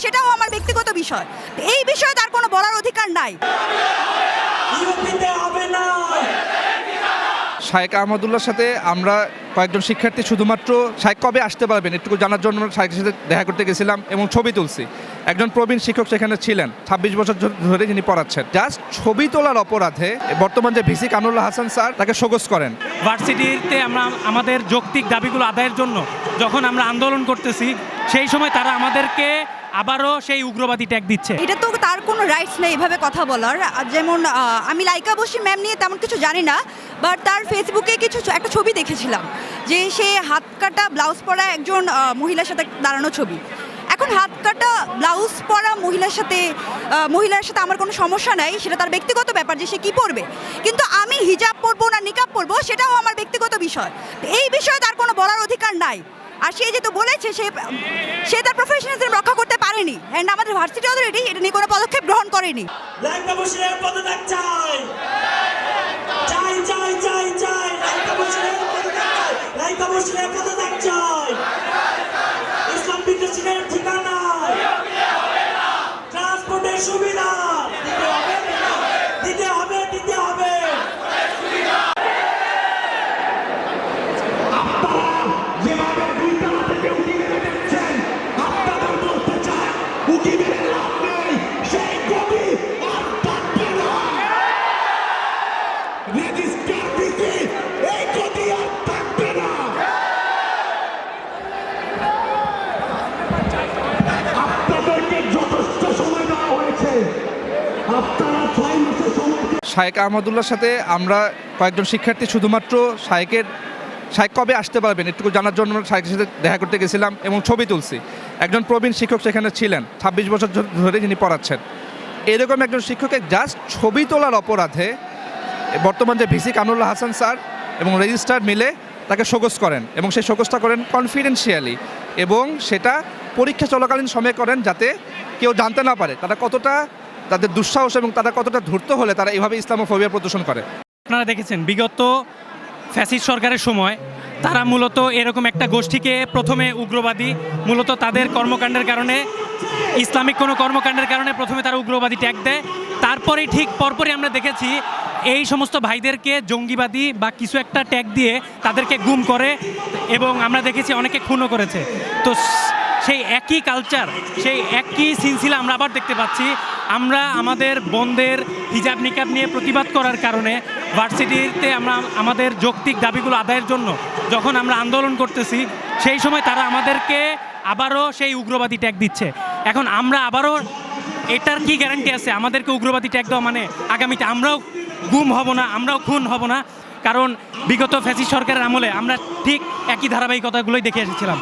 সেটাও আমার ব্যক্তিগত বিষয়। এই বিষয়ে তার কোনো বলার অধিকার নাই। শায়েক আহমদুল্লাহর সাথে আমরা কয়েকজন শিক্ষার্থী শুধুমাত্র শায়েক কবে আসতে পারবেন একটু জানার জন্য শায়েকের সাথে দেখা করতে গেছিলাম এবং ছবি তুলছি। একজন প্রবীণ শিক্ষক সেখানে ছিলেন, 26 বছর ধরে যিনি পড়াচ্ছেন। জাস্ট ছবি তোলার অপরাধে বর্তমান যে ভিসি কামরুল্লাহ হাসান স্যার তাকে শোকজ করেন। ভার্সিটিতে আমরা আমাদের যৌক্তিক দাবিগুলো আদায়ের জন্য যখন আমরা আন্দোলন করতেছি, সেই সময় তারা আমাদেরকে আবারও সেই উগ্রবাদী ট্যাগ দিচ্ছে। এটা তো তার কোনো রাইটস নেই এভাবে কথা বলার। যেমন আমি লাইকা বসির ম্যাম নিয়ে তেমন কিছু জানি না, বাট তার ফেসবুকে একটা ছবি দেখেছিলাম যে সে হাত কাটা ব্লাউজ পরা একজন মহিলার সাথে দাঁড়ানো ছবি। এখন হাত কাটা ব্লাউজ পরা মহিলার সাথে আমার কোনো সমস্যা নাই, সেটা তার ব্যক্তিগত ব্যাপার যে সে কী পরবে। কিন্তু আমি হিজাব পরবো না নিকাব পরবো সেটাও আমার ব্যক্তিগত বিষয়। এই বিষয়ে তার কোনো বলার অধিকার নাই। আর সে যেহেতু বলেছে সে তার প্রফেশনালিজম রক্ষা করতে পারেনি, অ্যান্ড আমাদের ভার্সিটি অথরিটি এটা নিয়ে কোনো পদক্ষেপ গ্রহণ করেনি। সুবিধা দিতে হবে। শায়েক আহমদুল্লাহর সাথে আমরা কয়েকজন শিক্ষার্থী শুধুমাত্র শায়েক কবে আসতে পারবেন একটু জানার জন্য শায়েকের সাথে দেখা করতে গেছিলাম এবং ছবি তুলছি। একজন প্রবীণ শিক্ষক সেখানে ছিলেন, 26 বছর ধরে যিনি পড়াচ্ছেন। এরকম একজন শিক্ষকের জাস্ট ছবি তোলার অপরাধে বর্তমান যে ভিসি কামরুল্লাহ হাসান স্যার এবং রেজিস্ট্রার মিলে তাকে শোকজ করেন এবং সেই শোকজটা করেন কনফিডেন্সিয়ালি, এবং সেটা পরীক্ষা চলাকালীন সময়ে করেন যাতে কেউ জানতে না পারে তারা কতটা তাদের দুঃসাহস এবং তারা কতটা ধূর্ত হলে তারা এইভাবে ইসলামোফোবিয়া প্রদর্শন করে। আপনারা দেখেছেন বিগত ফ্যাসিস্ট সরকারের সময় তারা মূলত এরকম একটা গোষ্ঠীকে প্রথমে উগ্রবাদী, মূলত তাদের কর্মকাণ্ডের কারণে, ইসলামিক কোনো কর্মকাণ্ডের কারণে প্রথমে তারা উগ্রবাদী ট্যাগ দেয়। তারপরেই ঠিক পরপরই আমরা দেখেছি এই সমস্ত ভাইদেরকে জঙ্গিবাদী বা কিছু একটা ট্যাগ দিয়ে তাদেরকে গুম করে, এবং আমরা দেখেছি অনেকে খুনও করেছে। তো সেই একই কালচার, সেই একই সিলসিলা আমরা আবার দেখতে পাচ্ছি। আমরা আমাদের বোনদের হিজাব নিকাব নিয়ে প্রতিবাদ করার কারণে ভার্সিটিতে আমরা আমাদের যৌক্তিক দাবিগুলো আদায়ের জন্য যখন আমরা আন্দোলন করতেছি, সেই সময় তারা আমাদেরকে আবারও সেই উগ্রবাদী ট্যাগ দিচ্ছে। এখন আমরা আবারও এটার কি গ্যারান্টি আছে আমাদেরকে উগ্রবাদী ট্যাগ দেওয়া মানে আগামীতে আমরাও গুম হব না, আমরাও খুন হব না? কারণ বিগত ফ্যাসিস্ট সরকারের আমলে আমরা ঠিক একই ধারাবাহিকতাগুলোই দেখে এসেছিলাম।